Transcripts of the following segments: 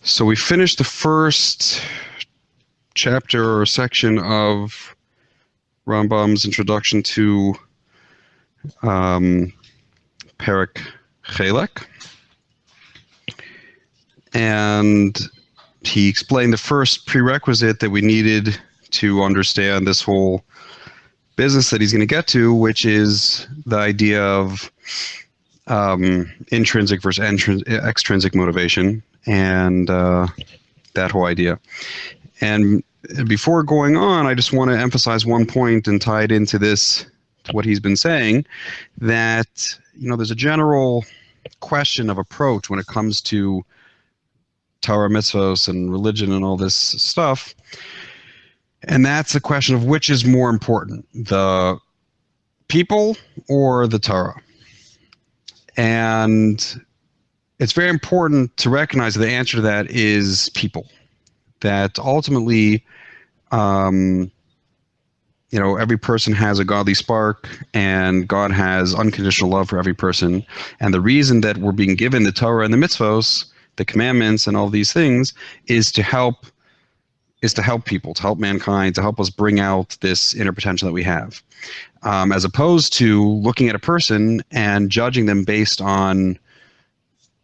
So we finished the first chapter or section of Rambam's introduction to Perek Chelek. And he explained the first prerequisite that we needed to understand this whole business that he's going to get to, which is the idea of intrinsic versus extrinsic motivation, and that whole idea. And before going on, I just want to emphasize one point and tie it into this, to what he's been saying, that there's a general question of approach when it comes to Torah, mitzvos, and religion and all this stuff. And that's a question of which is more important, the people or the Torah. And it's very important to recognize that the answer to that is people. That ultimately, every person has a godly spark, and God has unconditional love for every person. And the reason that we're being given the Torah and the mitzvos, the commandments and all these things, is to help people, to help mankind, to help us bring out this inner potential that we have, as opposed to looking at a person and judging them based on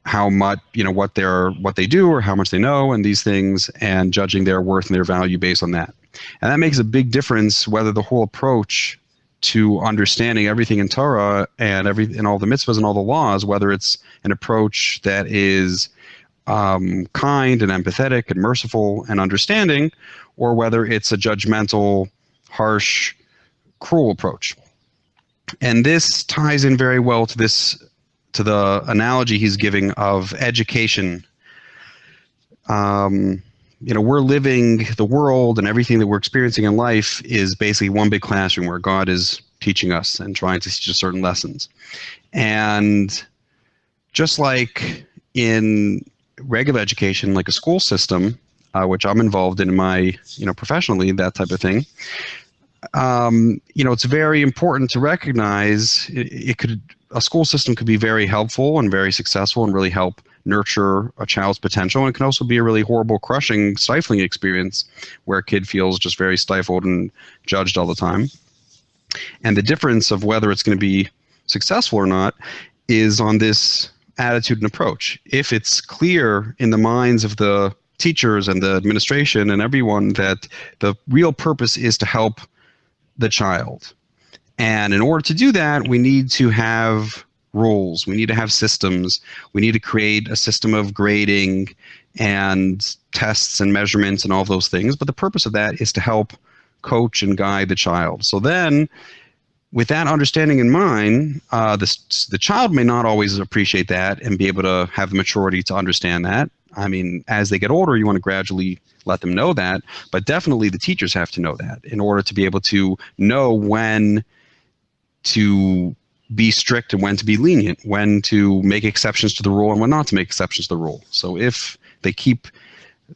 how much, what they do or how much they know and these things, and judging their worth and their value based on that. And that makes a big difference whether the whole approach to understanding everything in Torah and all the mitzvahs and all the laws, whether it's an approach that is kind and empathetic and merciful and understanding, or whether it's a judgmental, harsh, cruel approach. And this ties in very well to the analogy he's giving of education. We're living the world, and everything that we're experiencing in life is basically one big classroom where God is teaching us and trying to teach us certain lessons. And just like in regular education, like a school system, which I'm involved in my, professionally, that type of thing, it's very important to recognize a school system could be very helpful and very successful and really help nurture a child's potential. And it can also be a really horrible, crushing, stifling experience where a kid feels just very stifled and judged all the time. And the difference of whether it's going to be successful or not is on this attitude and approach. If it's clear in the minds of the teachers and the administration and everyone that the real purpose is to help the child, and in order to do that, we need to have rules, we need to have systems, we need to create a system of grading and tests and measurements and all of those things, but the purpose of that is to help coach and guide the child. So then, with that understanding in mind, the child may not always appreciate that and be able to have the maturity to understand that. I mean, as they get older, you want to gradually let them know that, but definitely the teachers have to know that in order to be able to know when to be strict and when to be lenient, when to make exceptions to the rule and when not to make exceptions to the rule. So if they keep,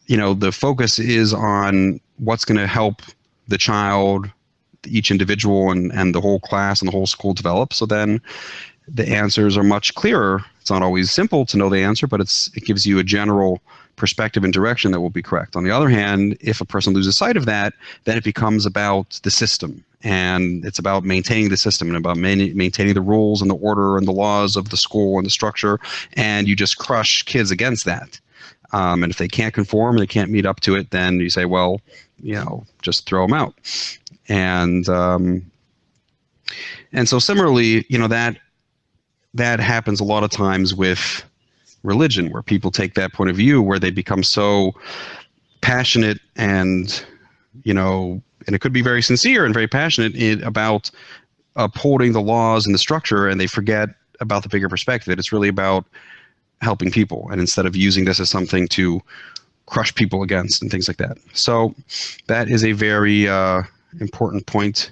the focus is on what's going to help the child, each individual and the whole class and the whole school develop, so then the answers are much clearer. It's not always simple to know the answer, but it gives you a general perspective and direction that will be correct. On the other hand, if a person loses sight of that, then it becomes about the system, and it's about maintaining the system and about maintaining the rules and the order and the laws of the school and the structure, and you just crush kids against that. And if they can't conform and they can't meet up to it, then you say, well, just throw them out. And so similarly, that happens a lot of times with religion, where people take that point of view, where they become so passionate and it could be very sincere and very passionate about upholding the laws and the structure, and they forget about the bigger perspective. It's really about helping people, and instead of using this as something to crush people against and things like that. So that is a very important point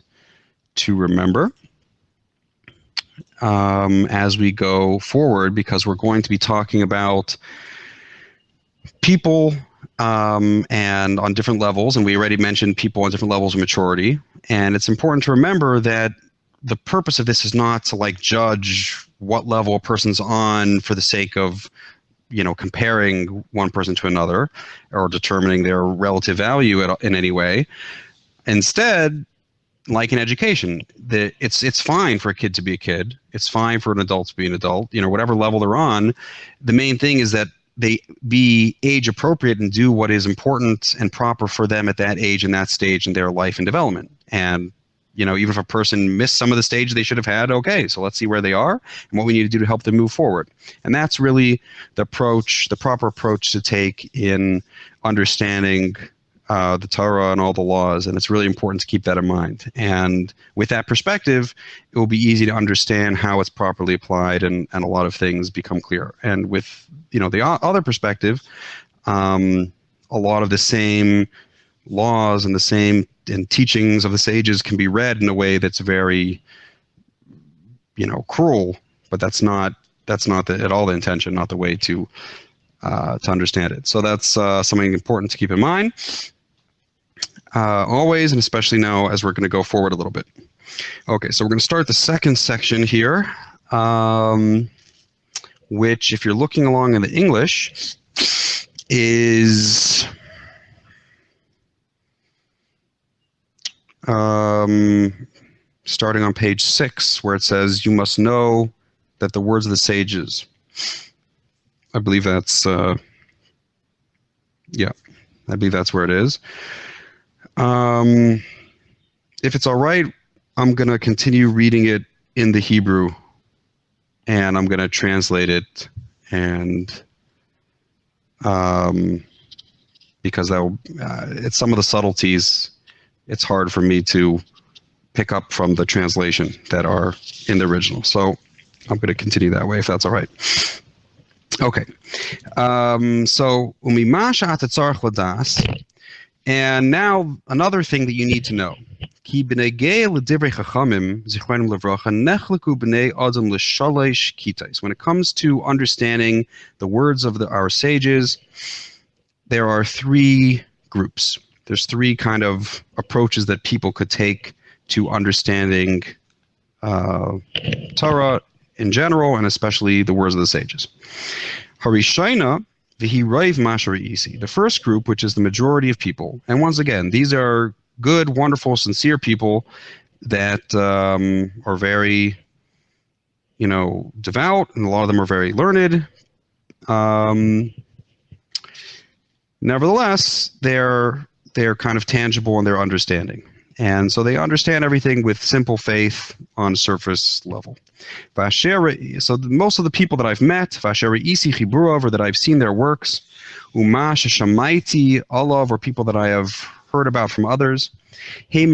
to remember as we go forward, because we're going to be talking about people and on different levels, and we already mentioned people on different levels of maturity. And it's important to remember that the purpose of this is not to judge what level a person's on for the sake of comparing one person to another or determining their relative value in any way. Instead, like in education, it's fine for a kid to be a kid. It's fine for an adult to be an adult. Whatever level they're on. The main thing is that they be age appropriate and do what is important and proper for them at that age and that stage in their life and development. And even if a person missed some of the stage they should have had, okay, so let's see where they are and what we need to do to help them move forward. And that's really the proper approach to take in understanding the Torah and all the laws, and it's really important to keep that in mind. And with that perspective, it will be easy to understand how it's properly applied, and a lot of things become clear. And with the other perspective, a lot of the same laws and the same teachings of the sages can be read in a way that's very cruel, but that's not at all the intention, not the way to understand it. So that's something important to keep in mind. Always, and especially now as we're going to go forward a little bit. Okay, so we're going to start the second section here, which, if you're looking along in the English, is starting on page 6, where it says, "You must know that the words of the sages." I believe that's, I believe that's where it is. If it's all right, I'm going to continue reading it in the Hebrew, and I'm going to translate it, and because it's some of the subtleties, it's hard for me to pick up from the translation that are in the original. So I'm going to continue that way, if that's all right. Okay. So, umimasha atatzarch ladas. And now another thing that you need to know. Ki b'nei gei l'divrei chachamim zichronim levracha nechleku b'nei adam l'shalosh kitais. When it comes to understanding the words of our sages, there are 3 groups. There's 3 kind of approaches that people could take to understanding Torah in general, and especially the words of the sages. Harishayna v'hi raiv mashar isi. The first group, which is the majority of people, and once again, these are good, wonderful, sincere people that are very, devout, and a lot of them are very learned. Nevertheless, they're kind of tangible in their understanding. And so they understand everything with simple faith on a surface level. So most of the people that I've met, or that I've seen their works, or people that I have heard about from others, so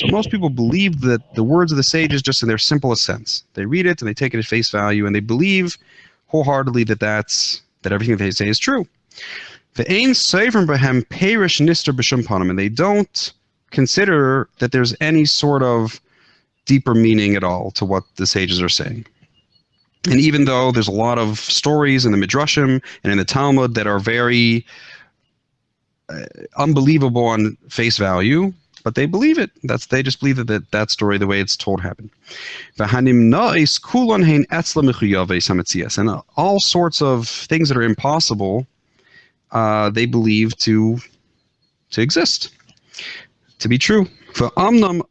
most people believe that the words of the sages just in their simplest sense. They read it and they take it at face value, and they believe wholeheartedly that everything they say is true. And they don't consider that there's any sort of deeper meaning at all to what the sages are saying. And even though there's a lot of stories in the Midrashim and in the Talmud that are very unbelievable on face value, but they believe it. They just believe that story, the way it's told, happened. And all sorts of things that are impossible, they believe to exist, to be true. And the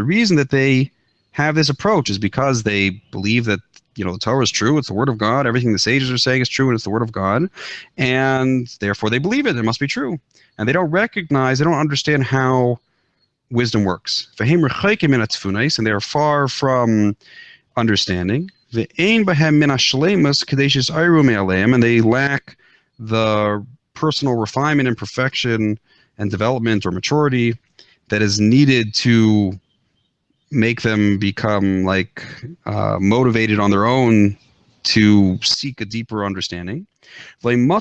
reason that they have this approach is because they believe that the Torah is true, it's the word of God, everything the sages are saying is true, and it's the word of God, and therefore they believe it must be true. And they don't understand how wisdom works. And they are far from understanding. And they lack the personal refinement and perfection and development or maturity that is needed to make them become motivated on their own to seek a deeper understanding. And they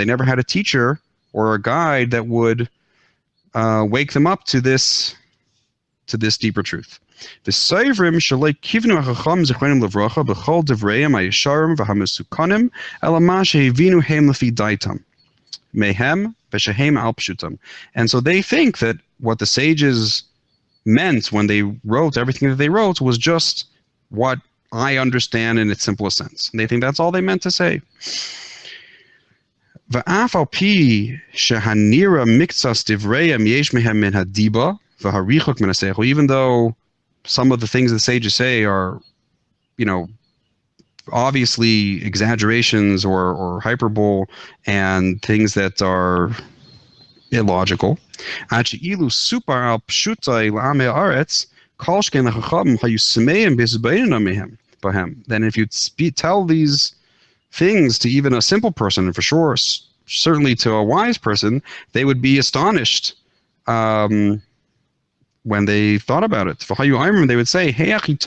never had a teacher or a guide that would wake them up to this deeper truth. The Seivrim shalei kivnu hachacham zichronim levracha b'chol devreim hayesharim v'hamesukanim elama shehivinu heim lefi daitam mehem v'shehem al pshutam. And so they think that what the sages meant when they wrote everything that they wrote was just what I understand in its simplest sense. And they think that's all they meant to say. Even though some of the things the sages say are, obviously exaggerations or hyperbole and things that are illogical. Then if you tell these things to even a simple person, and for sure, certainly to a wise person, they would be astonished when they thought about it. They would say, how could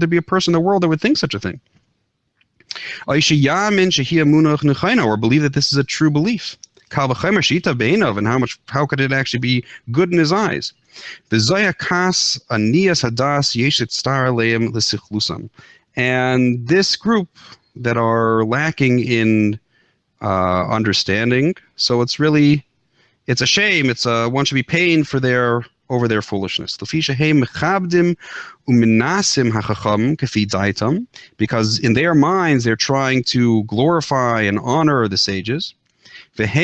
there be a person in the world that would think such a thing? Or believe that this is a true belief. And how could it actually be good in his eyes? And this group that are lacking in understanding, so it's a shame. One should be paying over their foolishness. Because in their minds they're trying to glorify and honor the sages. But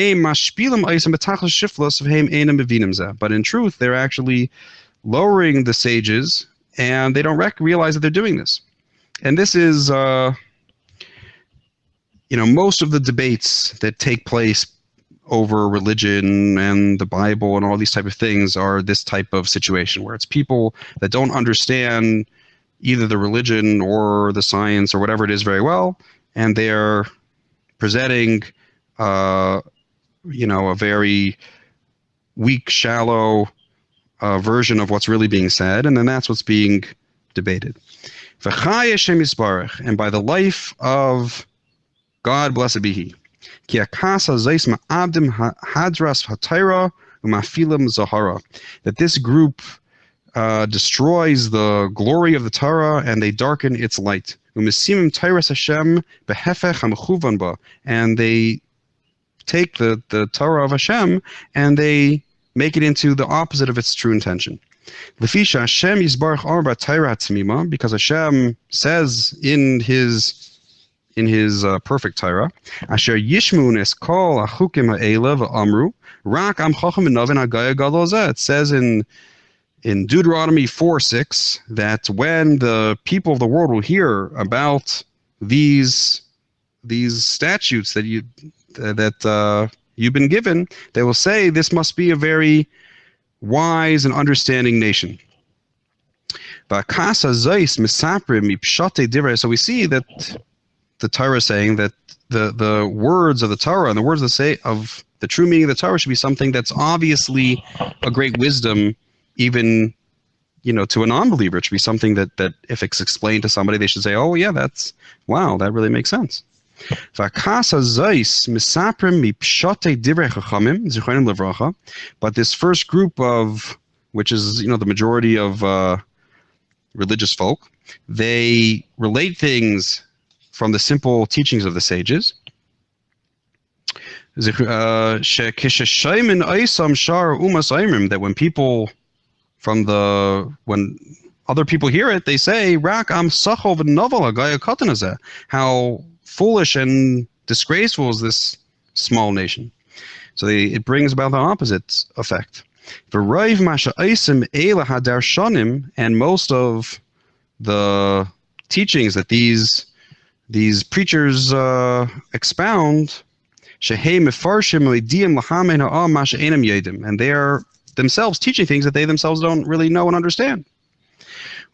in truth, they're actually lowering the sages, and they don't realize that they're doing this. And this is, most of the debates that take place over religion and the Bible and all these type of things are this type of situation where it's people that don't understand either the religion or the science or whatever it is very well, and they're presenting a very weak, shallow version of what's really being said, and then that's what's being debated. And by the life of God, blessed be He, that this group destroys the glory of the Torah and they darken its light. And they take the Torah of Hashem and they make it into the opposite of its true intention. Because Hashem says in his perfect Torah, Asher Yishmunes kol achukim ha'ela v'amru rak am chacham v'novin hagaya gadol zeh. It says in Deuteronomy 4:6 that when the people of the world will hear about these statutes that you've been given, they will say, this must be a very wise and understanding nation. So we see that the Torah is saying that the words of the Torah and the words of the true meaning of the Torah should be something that's obviously a great wisdom, even to a non-believer. It should be something that if it's explained to somebody, they should say, oh yeah, wow, that really makes sense. But this first group which is the majority of religious folk, they relate things from the simple teachings of the sages. That when other people hear it, they say, how foolish and disgraceful is this small nation. So it brings about the opposite effect. And most of the teachings that these preachers expound, and they are themselves teaching things that they themselves don't really know and understand.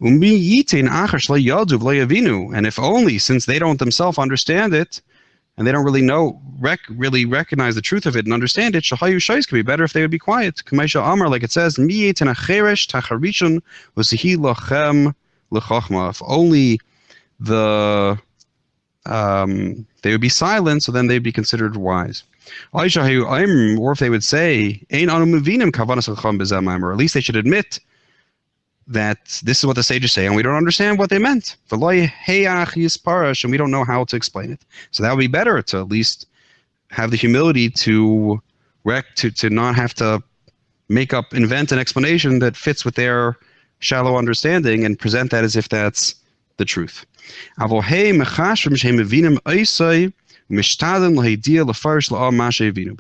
And if only, since they don't themselves understand it, and they don't really really recognize the truth of it and understand it, could be better if they would be quiet. Like it says, if only they would be silent, so then they'd be considered wise. Or if they would say, or at least they should admit that this is what the sages say, and we don't understand what they meant. And we don't know how to explain it. So that would be better to at least have the humility to not have to invent an explanation that fits with their shallow understanding and present that as if that's the truth. But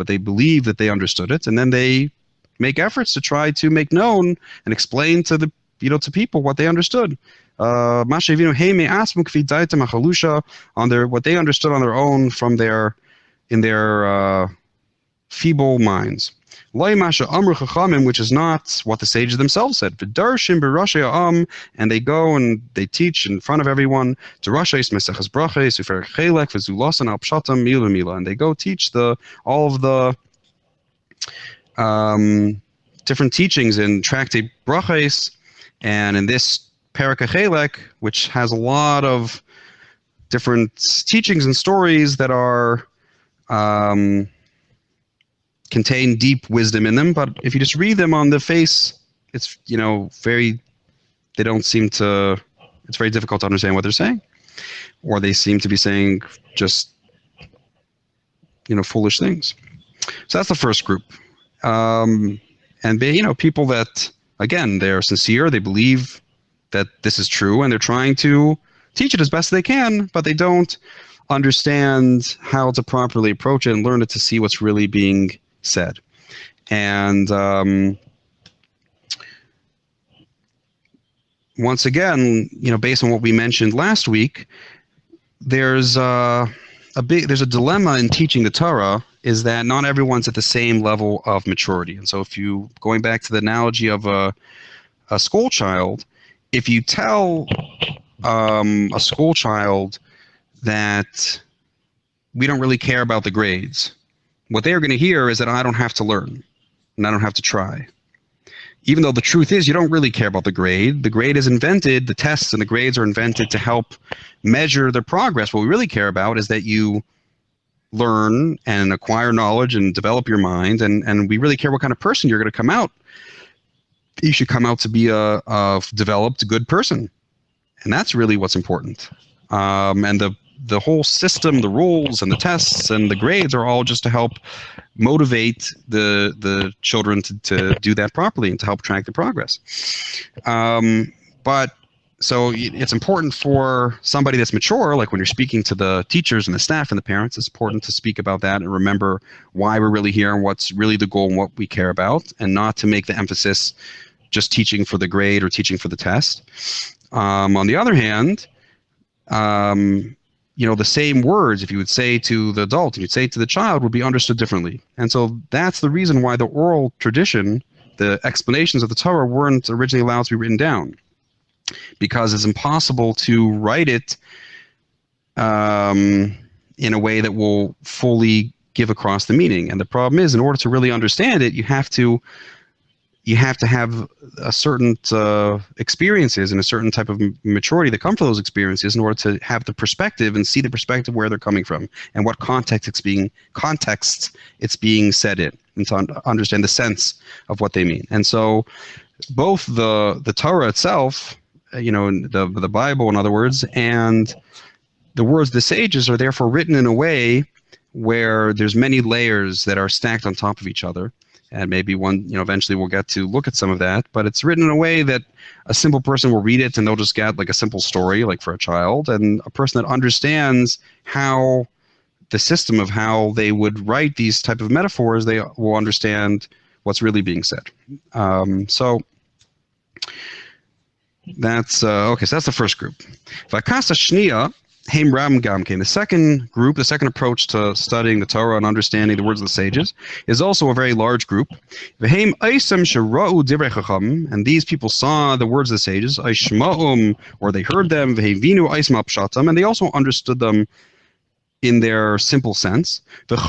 they believe that they understood it, and then they make efforts to try to make known and explain to the to people what they understood. On what they understood on their own from their feeble minds. Which is not what the sages themselves said. And they go and they teach in front of everyone. And they go teach all of the different teachings in Tractate Brachos, and in this Perek Chelek, which has a lot of different teachings and stories that are contain deep wisdom in them, but if you just read them on the face, it's it's very difficult to understand what they're saying, or they seem to be saying just foolish things. So that's the first group, and people that, again, they're sincere, they believe that this is true, and they're trying to teach it as best they can, but they don't understand how to properly approach it and learn it to see what's really being said. And once again, based on what we mentioned last week, there's a dilemma in teaching the Torah, is that not everyone's at the same level of maturity. And so going back to the analogy of a school child, if you tell a school child that we don't really care about the grades, what they're going to hear is that I don't have to learn and I don't have to try. Even though the truth is you don't really care about the grade. The grade is invented, the tests and the grades are invented to help measure their progress. What we really care about is that you learn and acquire knowledge and develop your mind, and we really care what kind of person you're going to come out. You should come out to be a developed, good person. And that's really what's important. And the whole system, the rules and the tests and the grades are all just to help motivate the children to do that properly and to help track the progress. So it's important for somebody that's mature, like when you're speaking to the teachers and the staff and the parents, it's important to speak about that and remember why we're really here and what's really the goal and what we care about, and not to make the emphasis just teaching for the grade or teaching for the test. On the other hand, the same words, if you would say to the adult and you'd say to the child, would be understood differently. And so that's the reason why the oral tradition, the explanations of the Torah, weren't originally allowed to be written down, because it's impossible to write it in a way that will fully give across the meaning. And the problem is, in order to really understand it, you have to have a certain experiences and a certain type of maturity that come from those experiences in order to have the perspective and see the perspective where they're coming from and what context it's being said in, and to understand the sense of what they mean. And so both the Torah itself, the Bible, in other words, and the words of the sages are therefore written in a way where there's many layers that are stacked on top of each other. And maybe eventually we'll get to look at some of that, but it's written in a way that a simple person will read it and they'll just get like a simple story, like for a child, and a person that understands how the system of how they would write these type of metaphors, they will understand what's really being said. So that's okay. So that's the first group. Vakasa Shnia. Haim Ram Gamkin. The second group, the second approach to studying the Torah and understanding the words of the sages, is also a very large group. And these people saw the words of the sages, or they heard them, and they also understood them in their simple sense. And they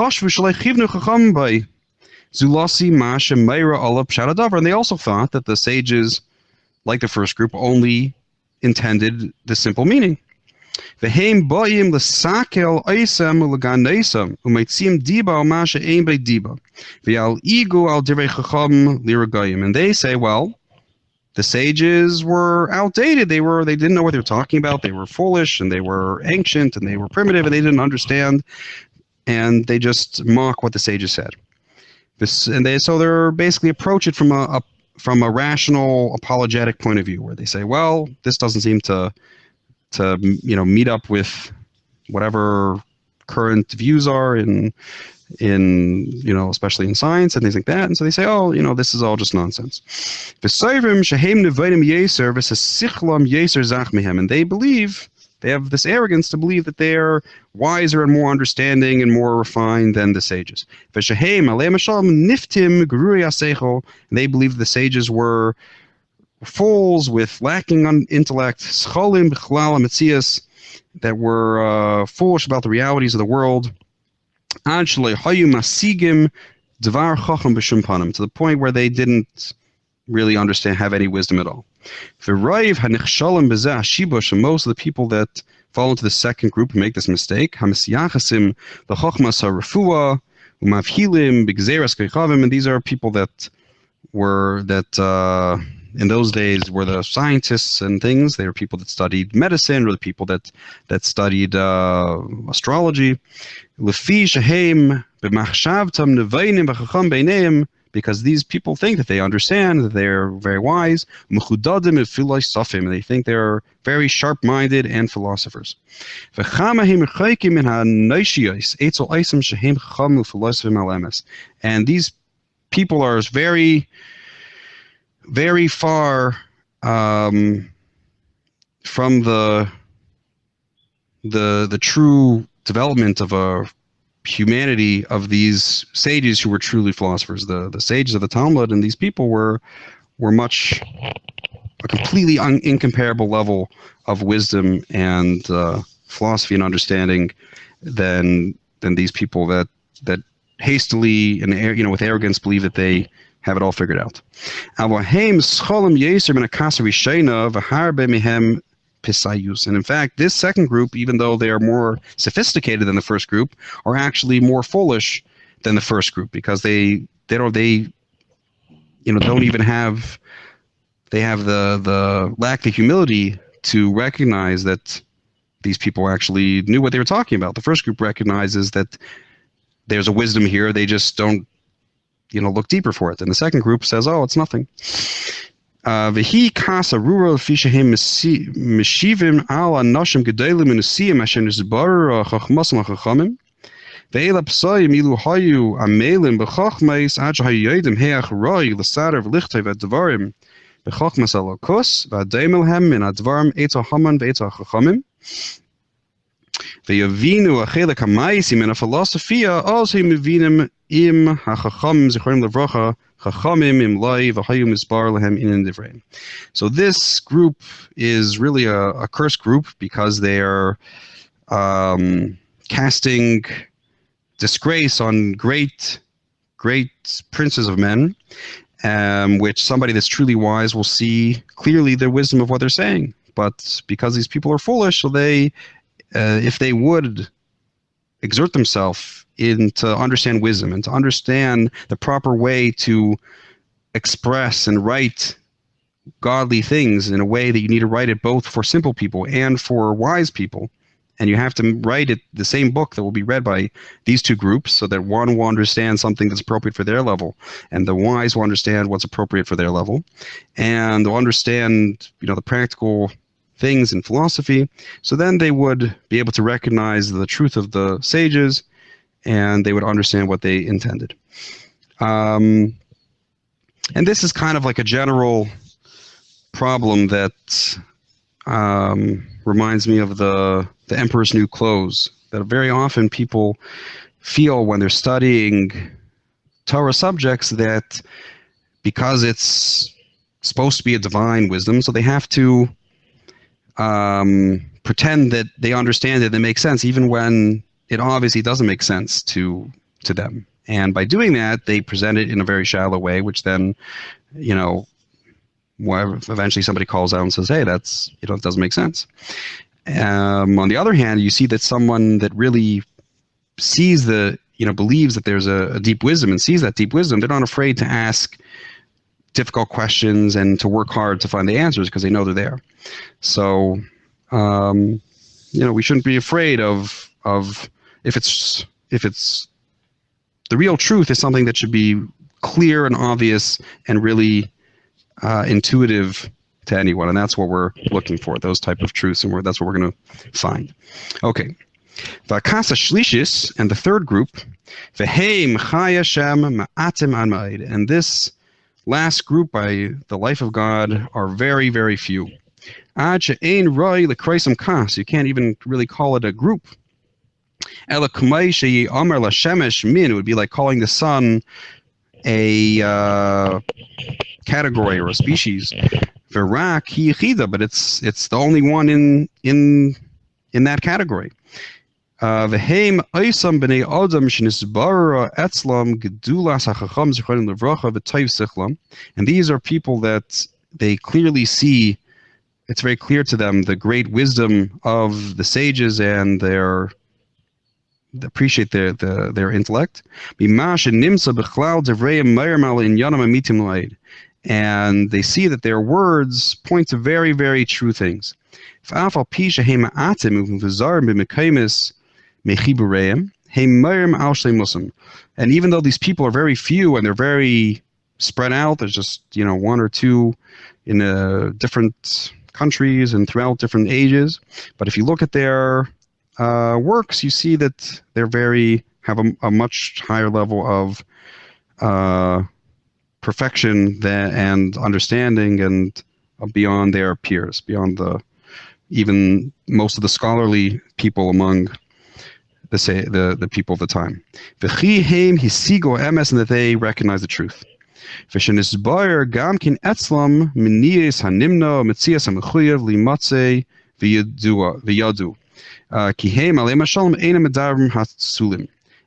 also thought that the sages, like the first group, only intended the simple meaning. And they say, well, the sages were outdated. They didn't know what they were talking about. They were foolish, and they were ancient, and they were primitive, and they didn't understand, and they just mock what the sages said. So they're basically approach it from a from a rational apologetic point of view, where they say, well, this doesn't seem to meet up with whatever current views are in especially in science and things like that, and so they say, oh, this is all just nonsense. And they have this arrogance to believe that they're wiser and more understanding and more refined than the sages. And they believe the sages were fools with lacking on intellect, that were foolish about the realities of the world, to the point where they didn't really have any wisdom at all. And most of the people that fall into the second group and make this mistake, and these are people that in those days were the scientists and things. They were people that studied medicine, or the people that studied astrology. Because these people think that they understand, that they're very wise. And they think they're very sharp-minded and philosophers. And these people are very, very far from the true development of a humanity of these sages who were truly philosophers. The sages of the Talmud and these people were much a completely incomparable level of wisdom and philosophy and understanding than these people that hastily and with arrogance believe that they have it all figured out. And in fact, this second group, even though they are more sophisticated than the first group, are actually more foolish than the first group, because they don't even have the lack the humility to recognize that these people actually knew what they were talking about. The first group recognizes that there's a wisdom here, they just don't look deeper for it. And the second group says, oh, it's nothing. Vehi kasa rural fishahem meshivim ala nashim gedalim unusiim asher nizbar chachmasam chachamim ve'ela psayim ilu hayu amelim bechachmais ad shahayodim heach roi l'sadar v'lichtay v'advarim bechachmas alakos v'adaimilhem min advarim etza haman ve'etza chachamim ve'yavinu achelek hamaysim in a philosophia also mevinim im hachachamim zichronim levracha. So this group is really a cursed group, because they are casting disgrace on great princes of men, which somebody that's truly wise will see clearly the wisdom of what they're saying. But because these people are foolish, so they, if they would exert themselves to understand wisdom and to understand the proper way to express and write godly things in a way that you need to write it both for simple people and for wise people, and you have to write it the same book that will be read by these two groups, so that one will understand something that's appropriate for their level, and the wise will understand what's appropriate for their level, and they'll understand the practical things in philosophy. So then they would be able to recognize the truth of the sages, and they would understand what they intended. And this is kind of like a general problem that reminds me of the Emperor's New Clothes, that very often people feel when they're studying Torah subjects that because it's supposed to be a divine wisdom, so they have to pretend that they understand it and it makes sense, even when it obviously doesn't make sense to them. And by doing that, they present it in a very shallow way, which then, eventually somebody calls out and says, hey, that's, it doesn't make sense. On the other hand, you see that someone that really sees believes that there's a deep wisdom and sees that deep wisdom, they're not afraid to ask difficult questions and to work hard to find the answers, because they know they're there. So, we shouldn't be afraid of if it's the real truth is something that should be clear and obvious and really intuitive to anyone, and that's what we're looking for, those type of truths, and that's what we're going to find. Okay. Vakasa Shlishis, and the third group, Veheim Chaya Shem Ma'atim Anmaid, and this last group by the life of God are very, very few. Ad she'ein roi l'kreisam kas, you can't even really call it a group. Ela kumai she'i omer l'shemesh min, it would be like calling the sun a category or a species. Verak hi yechida, but it's the only one in that category. V'heim oisam b'nei adam shenisbara etzlam gedulas hachacham zichronim levracha v'tayv sichlam, and these are people that they clearly see. It's very clear to them the great wisdom of the sages, and they appreciate their intellect. And they see that their words point to very, very true things. And even though these people are very few and they're very spread out, there's just one or two in different countries and throughout different ages. But if you look at their works, you see that they're have a much higher level of perfection and understanding, and beyond their peers, beyond even most of the scholarly people among the people of the time. And that they recognize the truth.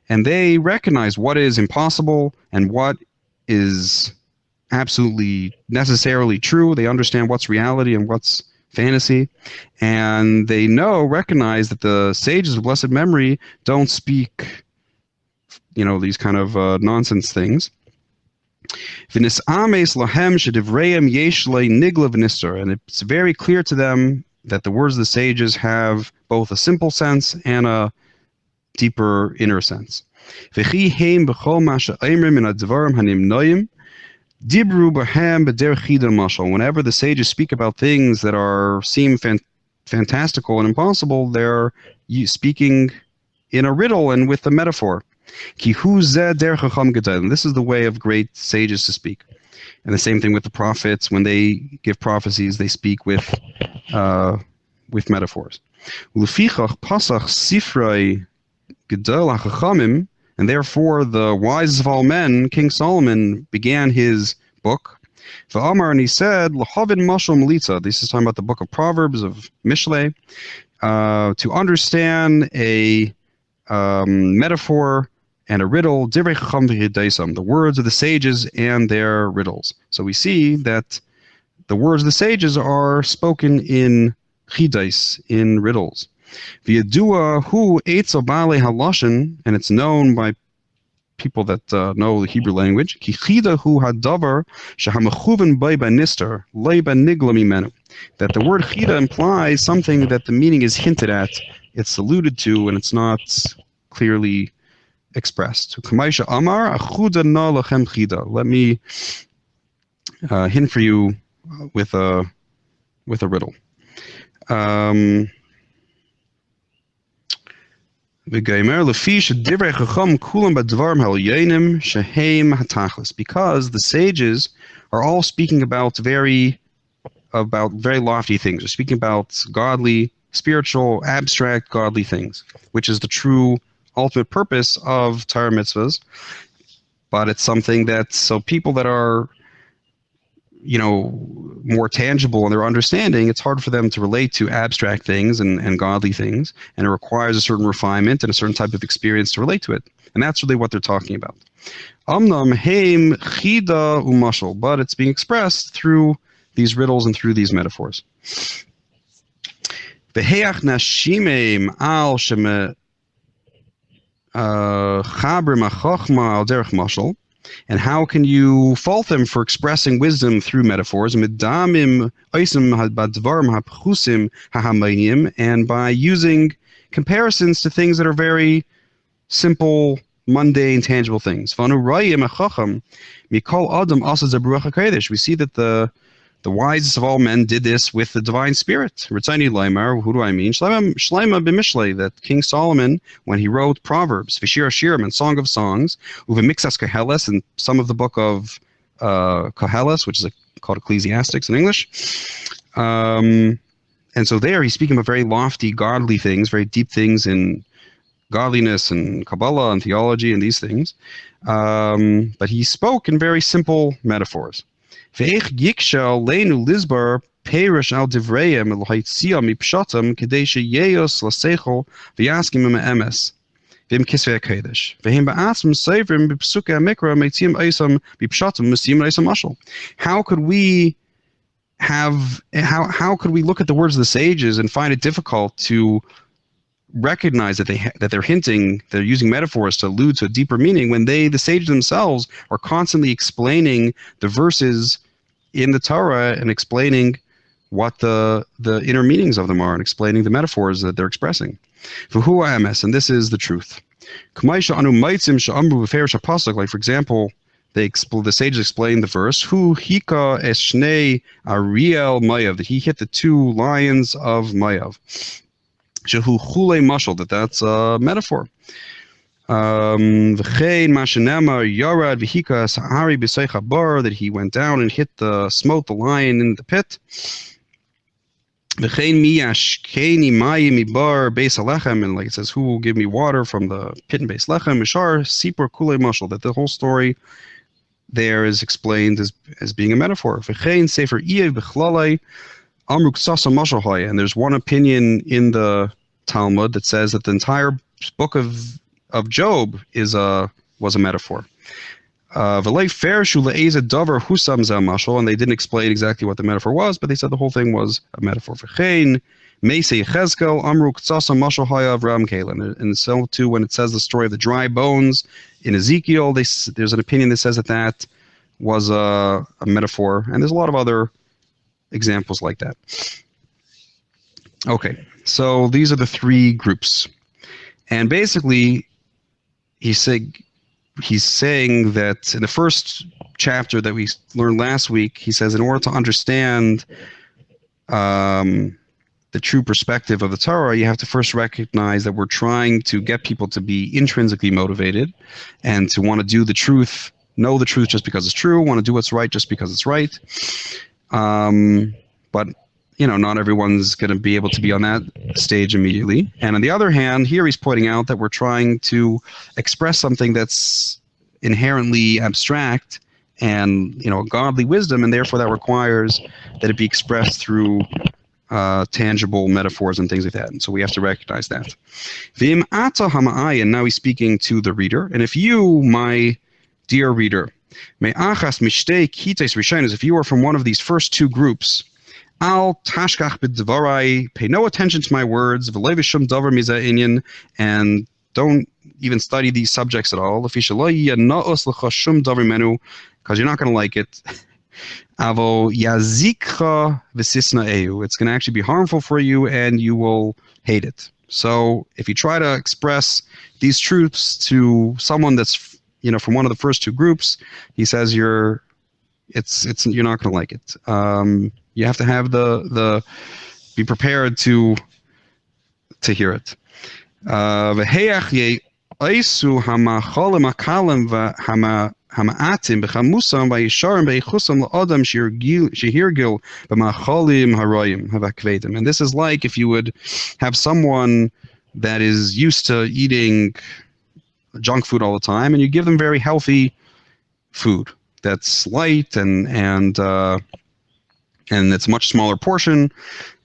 And they recognize what is impossible and what is absolutely necessarily true. They understand what's reality and what's fantasy, and they recognize that the sages of blessed memory don't speak these kind of nonsense things. And it's very clear to them that the words of the sages have both a simple sense and a deeper inner sense. Whenever the sages speak about things that seem fantastical and impossible, they're speaking in a riddle and with a metaphor. And this is the way of great sages to speak. And the same thing with the prophets. When they give prophecies, they speak with metaphors. And therefore, the wisest of all men, King Solomon, began his book. And he said, this is talking about the book of Proverbs of Mishle, to understand a metaphor and a riddle, the words of the sages and their riddles. So we see that the words of the sages are spoken in chidais, in riddles. V'yadua hu eitzel ba'alei haloshen, and it's known by people that know the Hebrew language. Ki chida hu hadavar shehamechuven by banister lei banigla mimenu. That the word chida implies something that the meaning is hinted at, it's alluded to, and it's not clearly expressed. Kamaisha amar achuda na lachem chida. Let me hint for you with a riddle. Because the sages are all speaking about very lofty things. They're speaking about godly, spiritual, abstract, godly things, which is the true ultimate purpose of Torah mitzvahs. But it's something so people that are more tangible in their understanding, it's hard for them to relate to abstract things and godly things, and it requires a certain refinement and a certain type of experience to relate to it. And that's really what they're talking about. Amnam heim chida umashal, but it's being expressed through these riddles and through these metaphors. Veheach nashimeim al sheme chabrim achachma al derech mashal. And how can you fault them for expressing wisdom through metaphors? And by using comparisons to things that are very simple mundane, tangible things. We see that the wisest of all men did this with the divine spirit. Who do I mean? Shleima b'mishlei, that King Solomon, when he wrote Proverbs, V'shir Hashirim, and Song of Songs, Uv'mixas Koheles, and some of the book of Koheles, which is called Ecclesiastics in English. And so there he's speaking about very lofty, godly things, very deep things in godliness and Kabbalah and theology and these things. But he spoke in very simple metaphors. Ve'ech yiksha leinu lizbar perish al divrayim elohaitzia mipshatam kadei sheyeyos lasechol v'yaskim emes v'im kisvei hakodesh v'hem ba'atzim seivrim b'psukei hamikra meitziim eisam mipshatam musim eisam mashal. How could we look at the words of the sages and find it difficult to recognize that they're hinting, they're using metaphors to allude to a deeper meaning, when the sages themselves are constantly explaining the verses in the Torah and explaining what the inner meanings of them are and explaining the metaphors that they're expressing. And this is the truth. Like, for example, the sages explain the verse, Hu hika eshnei Ariel Mayav, that he hit the 2 lions of Mayav. Shehu chule mashal, that's a metaphor. V'chein mashenema yarad v'hika sahari b'seicha bar, that he went down and smote the lion in the pit. V'chein mi yashkeni mayim ibar beis alechem, and like it says, who will give me water from the pit in beis lechem? Mishar sipur kule mashal, that the whole story there is explained as being a metaphor. V'chein sefer Iev b'chlalei amruk sasa mashal hoya, and there's one opinion in the Talmud that says that the entire book of Job was a metaphor. And they didn't explain exactly what the metaphor was, but they said the whole thing was a metaphor. And so too, when it says the story of the dry bones in Ezekiel, there's an opinion that says that was a metaphor, and there's a lot of other examples like that. Okay, so these are the 3 groups, and basically he's saying that in the first chapter that we learned last week, he says in order to understand the true perspective of the Torah, you have to first recognize that we're trying to get people to be intrinsically motivated and to want to do the truth, know the truth just because it's true, want to do what's right just because it's right. But not everyone's going to be able to be on that stage immediately. And on the other hand, here he's pointing out that we're trying to express something that's inherently abstract and, godly wisdom, and therefore that requires that it be expressed through tangible metaphors and things like that. And so we have to recognize that. V'im ata hama'ayin, now he's speaking to the reader. And if you, my dear reader, me'achas mishtei kites rishonos, if you are from one of these first 2 groups, Al tashkach b'dvarai, pay no attention to my words, v'lo v'shum davar miza inyan, and don't even study these subjects at all. Because you're not going to like it. Avo yazikcha v'sisna'eu, it's going to actually be harmful for you, and you will hate it. So if you try to express these truths to someone that's from one of the first 2 groups, he says you're not going to like it. You have to have be prepared to hear it. Hama'atim b'chamusam v'yisharim b'yichusam l'odam shehirgil b'machalim harayim havakvedem. And this is like if you would have someone that is used to eating junk food all the time, and you give them very healthy food that's light and it's a much smaller portion,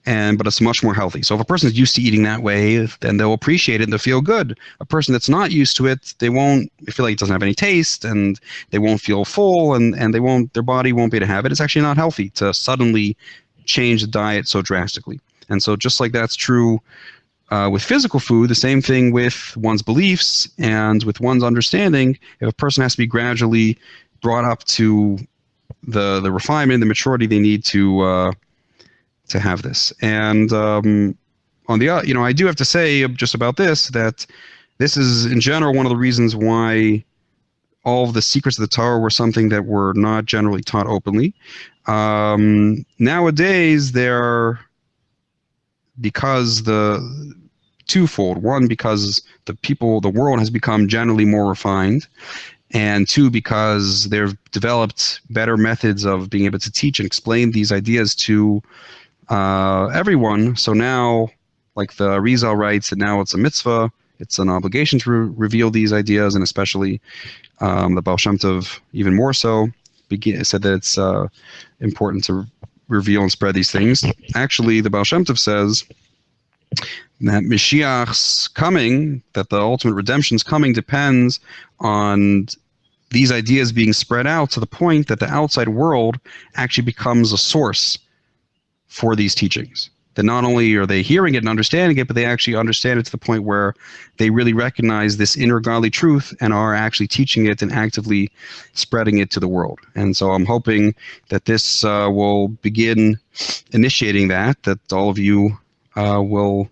but it's much more healthy. So if a person is used to eating that way, then they'll appreciate it and they'll feel good. A person that's not used to it, they feel like it doesn't have any taste, and they won't feel full, and their body won't be able to have it. It's actually not healthy to suddenly change the diet so drastically. And so just like that's true with physical food, the same thing with one's beliefs and with one's understanding. If a person has to be gradually brought up to the refinement, the maturity they need to have this. And on the I do have to say just about this that this is in general one of the reasons why all of the secrets of the Torah were something that were not generally taught openly. Nowadays, they're because the twofold. One, because the world has become generally more refined, and two, because they've developed better methods of being able to teach and explain these ideas to everyone. So now, like the Arizal writes, that now it's a mitzvah, it's an obligation to reveal these ideas, and especially the Baal Shem Tov even more so said that it's important to reveal and spread these things. Actually, the Baal Shem Tov says that Mashiach's coming, that the ultimate redemption's coming, depends on these ideas being spread out to the point that the outside world actually becomes a source for these teachings. That not only are they hearing it and understanding it, but they actually understand it to the point where they really recognize this inner godly truth and are actually teaching it and actively spreading it to the world. And so I'm hoping that this will begin initiating that all of you will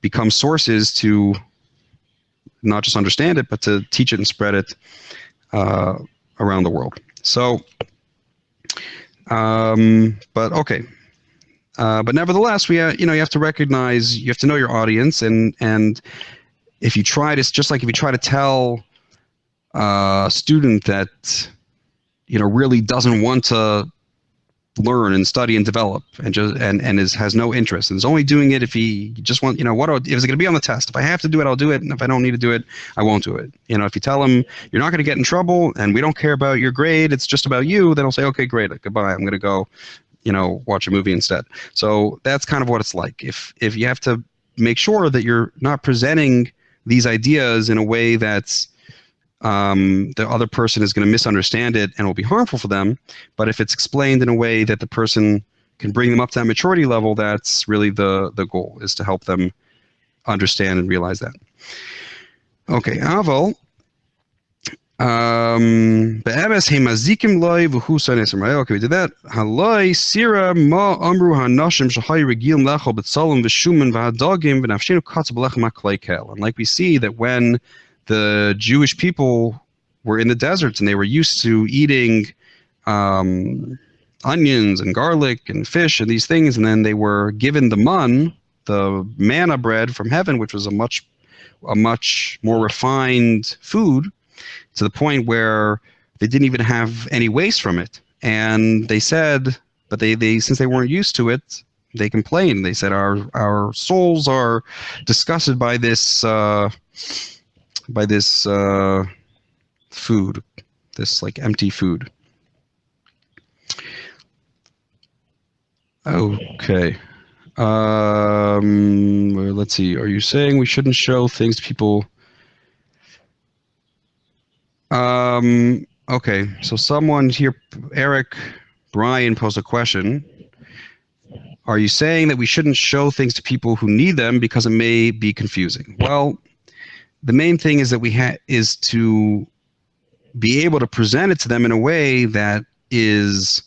become sources to not just understand it, but to teach it and spread it around the world. So, but okay. But nevertheless, you have to recognize, you have to know your audience, and if you try to, just like if you try to tell a student that really doesn't want to learn and study and develop and has no interest and is only doing it if he just wants, if it's going to be on the test, if I have to do it, I'll do it, and if I don't need to do it, I won't do it. If you tell him you're not going to get in trouble and we don't care about your grade, it's just about you, then he'll say, okay, great, goodbye, I'm going to go watch a movie instead. So that's kind of what it's like. If you have to make sure that you're not presenting these ideas in a way that's the other person is going to misunderstand it and will be harmful for them, but if it's explained in a way that the person can bring them up to that maturity level, that's really the goal, is to help them understand and realize that. Okay, Aval. Okay, we did that. Haloi sira ma amru hanashim shahay regil lechol betzalim v'shumen v'hadagim v'nafshinu katz b'lechem ha'kleikel. And like we see that when the Jewish people were in the deserts and they were used to eating onions and garlic and fish and these things, and then they were given the manna bread from heaven, which was a much more refined food, to the point where they didn't even have any waste from it. And they said, but they since they weren't used to it, they complained. They said, our souls are disgusted by this food, this like empty food. Okay. Let's see. Are you saying we shouldn't show things to people? Okay, so someone here, Eric Brian, posed a question. Are you saying that we shouldn't show things to people who need them because it may be confusing? Well, the main thing is that is to be able to present it to them in a way that is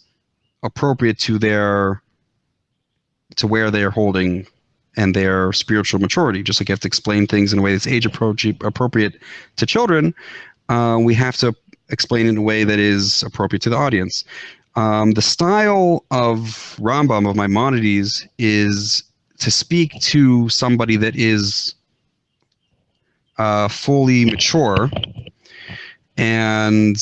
appropriate to where they're holding and their spiritual maturity. Just like you have to explain things in a way that's age appropriate to children, we have to explain it in a way that is appropriate to the audience. The style of Rambam, of Maimonides, is to speak to somebody that is fully mature. And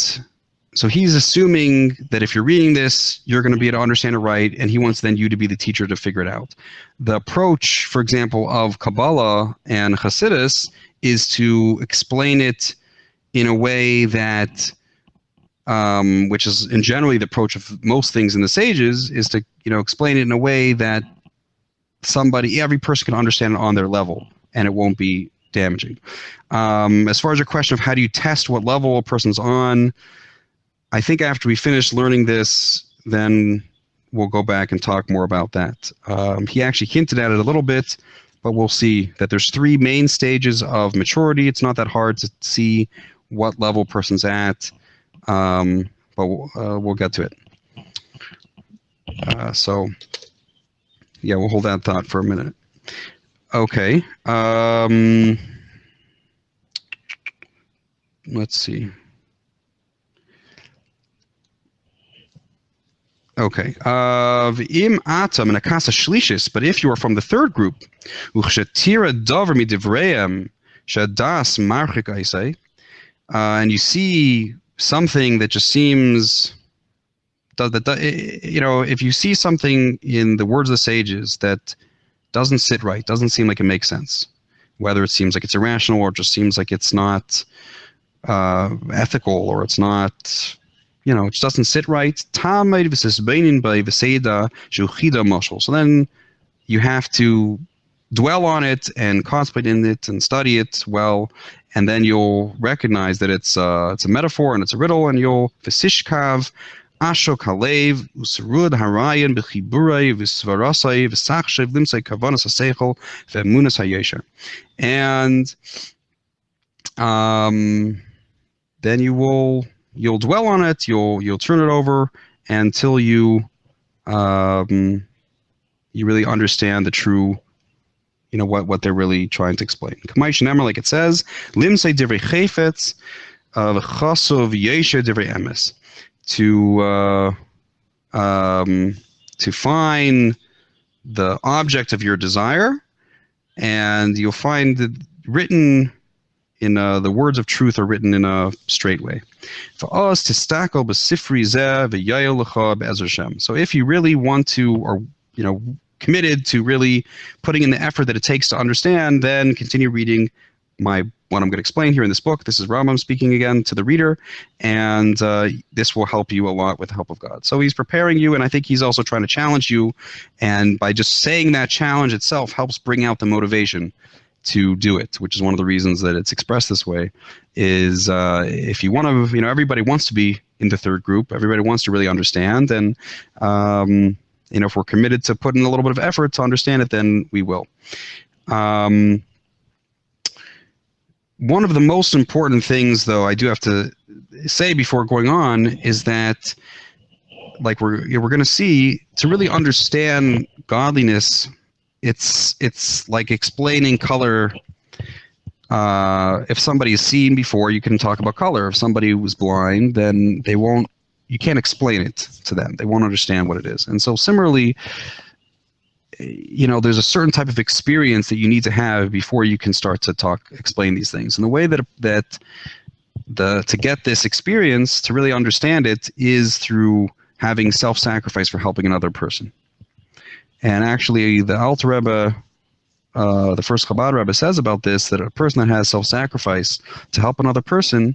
so he's assuming that if you're reading this, you're going to be able to understand it right, and he wants then you to be the teacher to figure it out. The approach, for example, of Kabbalah and Hasidus is to explain it in a way that, which is in generally the approach of most things in the sages, is to explain it in a way that every person can understand it on their level, and it won't be damaging. As far as your question of how do you test what level a person's on, I think after we finish learning this, then we'll go back and talk more about that. He actually hinted at it a little bit, but we'll see that there's 3 main stages of maturity. It's not that hard to see what level a person's at, but we'll get to it. So, yeah, we'll hold that thought for a minute. Okay. let's see. Okay. V'im atam in akasa shlishis, but if you are from the third group, uchshetira davar midivreim shadas marchik I say, and you see something that just seems if you see something in the words of the sages that doesn't sit right, doesn't seem like it makes sense, whether it seems like it's irrational or it just seems like it's not ethical or it's not. It just doesn't sit right. So then you have to dwell on it and contemplate in it and study it well, and then you'll recognize that it's a metaphor and it's a riddle, and you'll v'sishkav ashok halev usrud harayan b'chiburei v'svarasai v'sachshev limsei kavanas haseichel v'emunas hayesha, and then you'll dwell on it, you'll turn it over until you really understand the true, what they're really trying to explain. Kamaish Nemer, like it says, Limsei divrei chayfetz v'chasov yesha divrei emes, to find the object of your desire, and you'll find it written in the words of truth are written in a straight way. For us to stackle b'sifri zeh v'yayel l'cha be'ezer Hashem. So if you really want to, or committed to really putting in the effort that it takes to understand, then continue reading what I'm going to explain here in this book. This is Rambam speaking again to the reader, and this will help you a lot with the help of God. So he's preparing you, and I think he's also trying to challenge you, and by just saying that challenge itself helps bring out the motivation to do it, which is one of the reasons that it's expressed this way, is if you want to, everybody wants to be in the third group, everybody wants to really understand, and if we're committed to put in a little bit of effort to understand it, then we will. One of the most important things, though, I do have to say before going on, is that, like we're going to see, to really understand godliness, it's like explaining color. If somebody's seen before, you can talk about color. If somebody was blind, then you can't explain it to them. They won't understand what it is. And so similarly, there's a certain type of experience that you need to have before you can start to explain these things. And the way to get this experience, to really understand it, is through having self-sacrifice for helping another person. And actually, the Alter Rebbe, the first Chabad Rebbe, says about this, that a person that has self-sacrifice to help another person,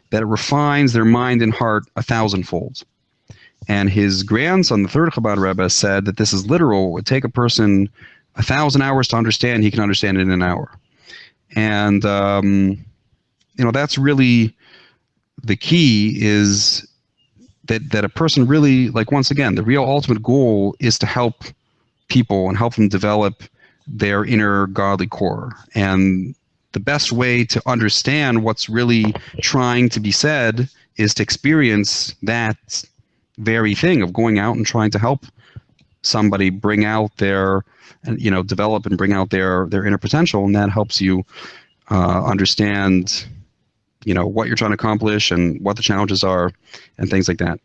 that it refines their mind and heart 1,000-fold. And his grandson, the third Chabad Rebbe, said that this is literal. It would take a person 1,000 hours to understand. He can understand it in an hour. And, that's really the key, is that a person really, like, once again, the real ultimate goal is to help people and help them develop their inner godly core. And the best way to understand what's really trying to be said is to experience that very thing of going out and trying to help somebody bring out develop and bring out their inner potential, and that helps you understand what you're trying to accomplish and what the challenges are and things like that.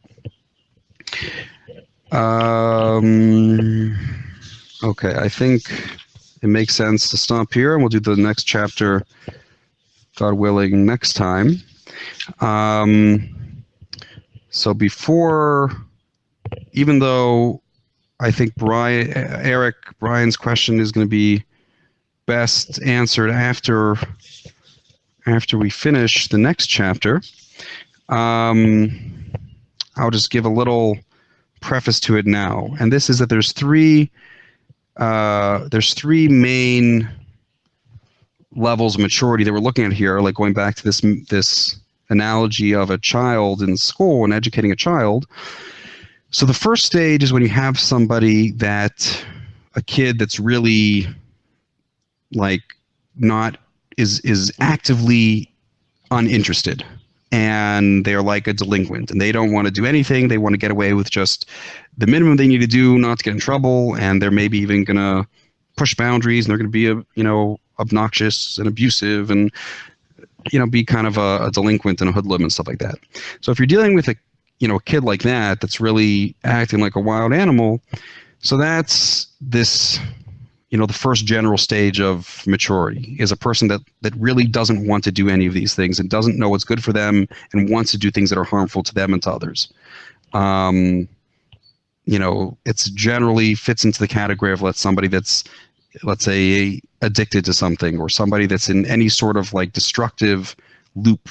Okay, I think it makes sense to stop here, and we'll do the next chapter, God willing, next time. So before, even though I think Brian's question is going to be best answered after we finish the next chapter, I'll just give a little preface to it now. And this is that there's three main levels of maturity that we're looking at here, like going back to this analogy of a child in school and educating a child. So the first stage is when you have a kid that's really is actively uninterested, and they're like a delinquent, and they don't want to do anything. They want to get away with just the minimum they need to do not to get in trouble, and they're maybe even going to push boundaries, and they're going to be obnoxious and abusive and be kind of a delinquent and a hoodlum and stuff like that. So if you're dealing with a kid like that that's really acting like a wild animal, so that's this, the first general stage of maturity is a person that really doesn't want to do any of these things and doesn't know what's good for them and wants to do things that are harmful to them and to others. It's generally fits into the category of somebody that's, let's say, addicted to something, or somebody that's in any sort of like destructive loop,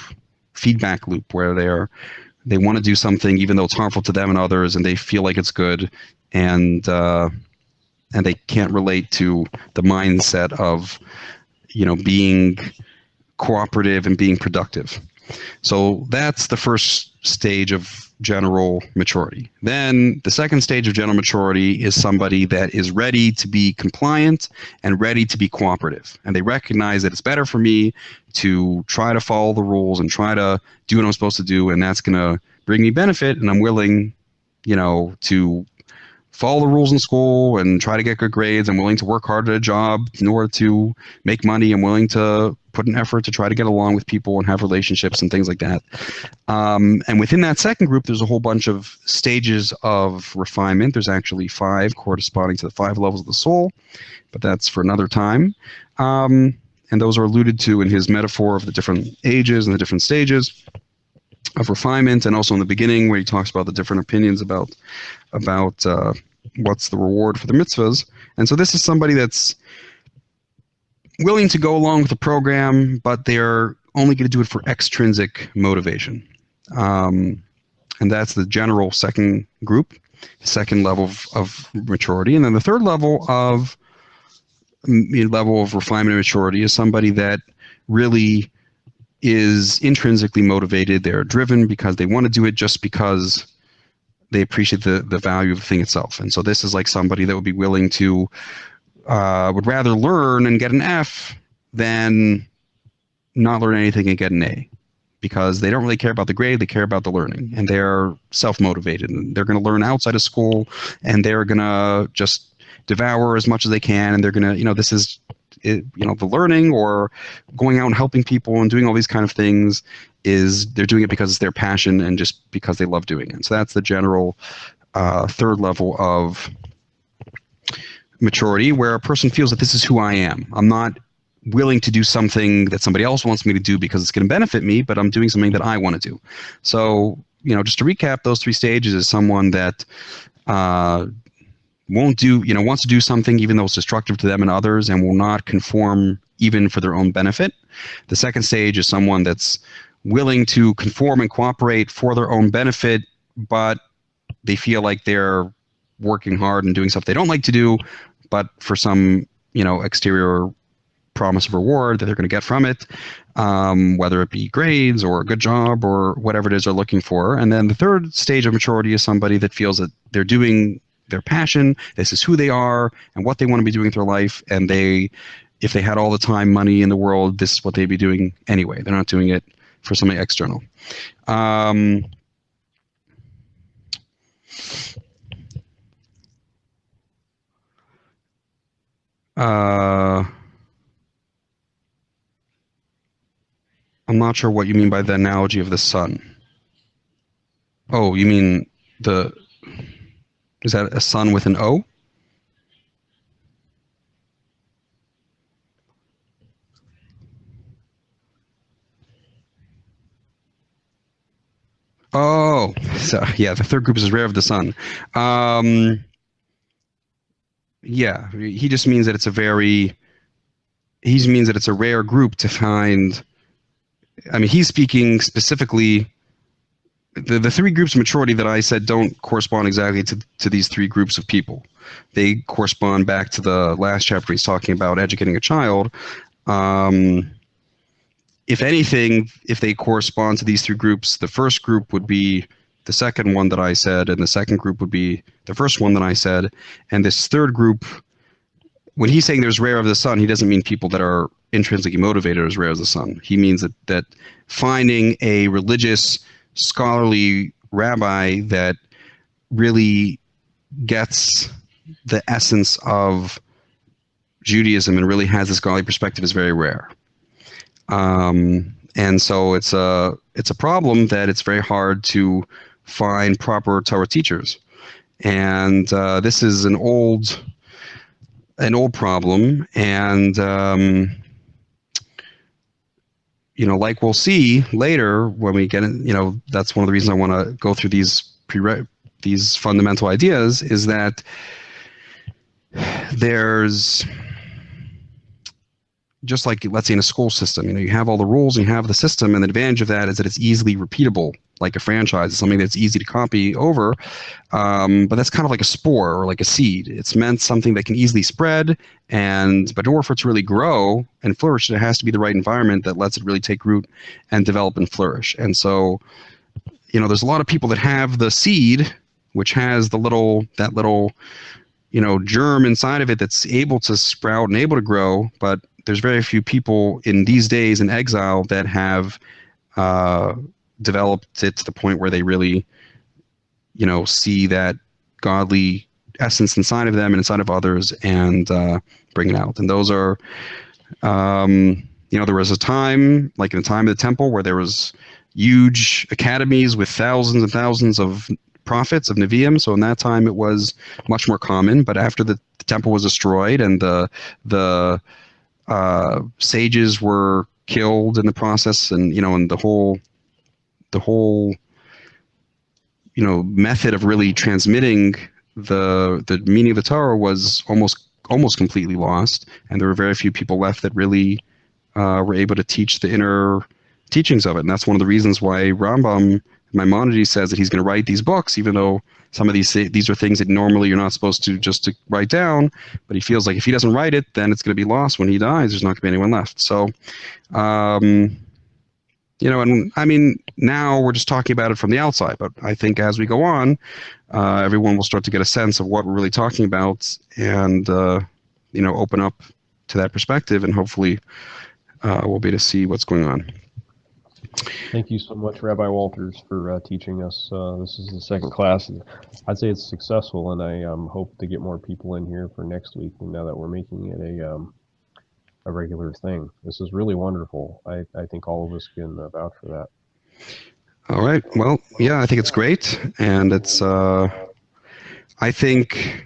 feedback loop, where they want to do something even though it's harmful to them and others, and they feel like it's good, and they can't relate to the mindset of being cooperative and being productive. So that's the first stage of general maturity. Then the second stage of general maturity is somebody that is ready to be compliant and ready to be cooperative. And they recognize that it's better for me to try to follow the rules and try to do what I'm supposed to do, and that's going to bring me benefit, and I'm willing, to follow the rules in school and try to get good grades. I'm willing to work hard at a job in order to make money. I'm willing to put an effort to try to get along with people and have relationships and things like that. And within that second group, there's a whole bunch of stages of refinement. There's actually 5 corresponding to the 5 levels of the soul, but that's for another time. And those are alluded to in his metaphor of the different ages and the different stages of refinement, and also in the beginning where he talks about the different opinions about what's the reward for the mitzvahs. And so this is somebody that's willing to go along with the program, but they're only going to do it for extrinsic motivation. And that's the general second group, second level of maturity. And then the third level of refinement and maturity is somebody that really is intrinsically motivated. They're driven because they want to do it just because they appreciate the value of the thing itself. And so this is like somebody that would be willing to, would rather learn and get an F than not learn anything and get an A, because they don't really care about the grade, they care about the learning, and they're self-motivated, and they're going to learn outside of school, and they're going to just devour as much as they can, and they're going to, this is, the learning or going out and helping people and doing all these kind of things they're doing it because it's their passion and just because they love doing it. So that's the general third level of maturity, where a person feels that this is who I am. I'm not willing to do something that somebody else wants me to do because it's going to benefit me, but I'm doing something that I want to do. So, just to recap, those 3 stages is someone that wants to do something even though it's destructive to them and others, and will not conform even for their own benefit. The second stage is someone that's willing to conform and cooperate for their own benefit, but they feel like they're working hard and doing stuff they don't like to do, but for some, exterior promise of reward that they're going to get from it, whether it be grades or a good job or whatever it is they're looking for. And then the third stage of maturity is somebody that feels that they're doing their passion, this is who they are and what they want to be doing with their life, and if they had all the time, money in the world, this is what they'd be doing anyway. They're not doing it for something external. I'm not sure what you mean by the analogy of the sun. Oh, you mean is that a sun with an O? Oh, so yeah, the third group is rare of the sun. Yeah, he just means that it's a rare group to find. I mean, he's speaking specifically. The 3 groups of maturity that I said don't correspond exactly to these 3 groups of people. They correspond back to the last chapter. He's talking about educating a child. If anything, if they correspond to these 3 groups, the first group would be the second one that I said, and the second group would be the first one that I said. And this third group, when he's saying there's rare of the sun, he doesn't mean people that are intrinsically motivated as rare as the sun. He means that finding a religious, scholarly rabbi that really gets the essence of Judaism and really has a scholarly perspective is very rare. And so it's a problem that it's very hard to find proper Torah teachers. And this is an old problem, and like we'll see later when we get in, that's one of the reasons I want to go through these fundamental ideas, is that there's, just like, let's say, in a school system, you have all the rules and you have the system, and the advantage of that is that it's easily repeatable, like a franchise. It's something that's easy to copy over, but that's kind of like a spore or like a seed. It's meant something that can easily spread, but in order for it to really grow and flourish, it has to be the right environment that lets it really take root and develop and flourish. And so, there's a lot of people that have the seed, which has that little germ inside of it that's able to sprout and able to grow, but there's very few people in these days in exile that have developed it to the point where they really, see that godly essence inside of them and inside of others, and bring it out. And those are, there was a time, like in the time of the temple, where there was huge academies with thousands and thousands of prophets, of Nevi'im. So in that time it was much more common. But after the temple was destroyed and the sages were killed in the process, and and the whole method of really transmitting the meaning of the Torah was almost completely lost, and there were very few people left that really were able to teach the inner teachings of it. And that's one of the reasons why Rambam, Maimonides, says that he's going to write these books, even though some of these are things that normally you're not supposed to write down. But he feels like if he doesn't write it, then it's going to be lost when he dies. There's not going to be anyone left. So, and I mean, now we're just talking about it from the outside, but I think as we go on, everyone will start to get a sense of what we're really talking about, and open up to that perspective, and hopefully we'll be able to see what's going on. Thank you so much, Rabbi Walters, for teaching us. This is the second class. I'd say it's successful, and I hope to get more people in here for next week, and now that we're making it a regular thing. This is really wonderful. I think all of us can vouch for that. All right. Well, yeah, I think it's great, and it's I think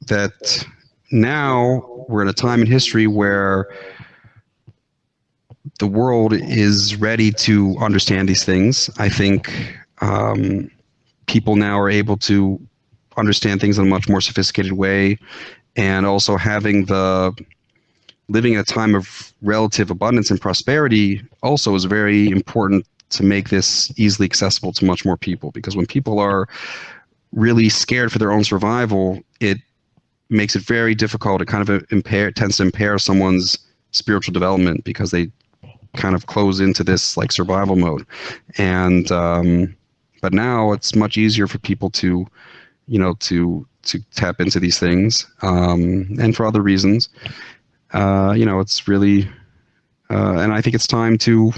that now we're in a time in history where the world is ready to understand these things. I think people now are able to understand things in a much more sophisticated way, and also living in a time of relative abundance and prosperity also is very important to make this easily accessible to much more people. Because when people are really scared for their own survival, it makes it very difficult. It kind of tends to impair someone's spiritual development, because they kind of close into this like survival mode. And but now it's much easier for people to tap into these things, and for other reasons. It's really and I think it's time to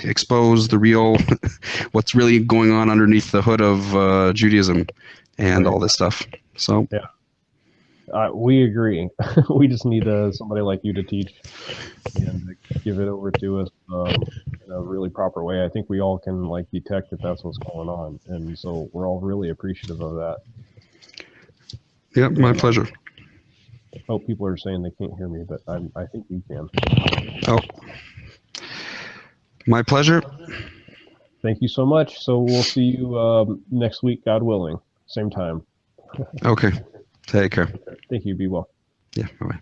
expose the real what's really going on underneath the hood of Judaism and all this stuff. So yeah. We agree. We just need somebody like you to teach and give it over to us in a really proper way. I think we all can detect that that's what's going on, and so we're all really appreciative of that. Yeah, my pleasure. Oh, people are saying they can't hear me, but I think you can. Oh, my pleasure. Thank you so much. So we'll see you next week, God willing, same time. Okay. Take care. Thank you. Be well. Yeah. Bye-bye.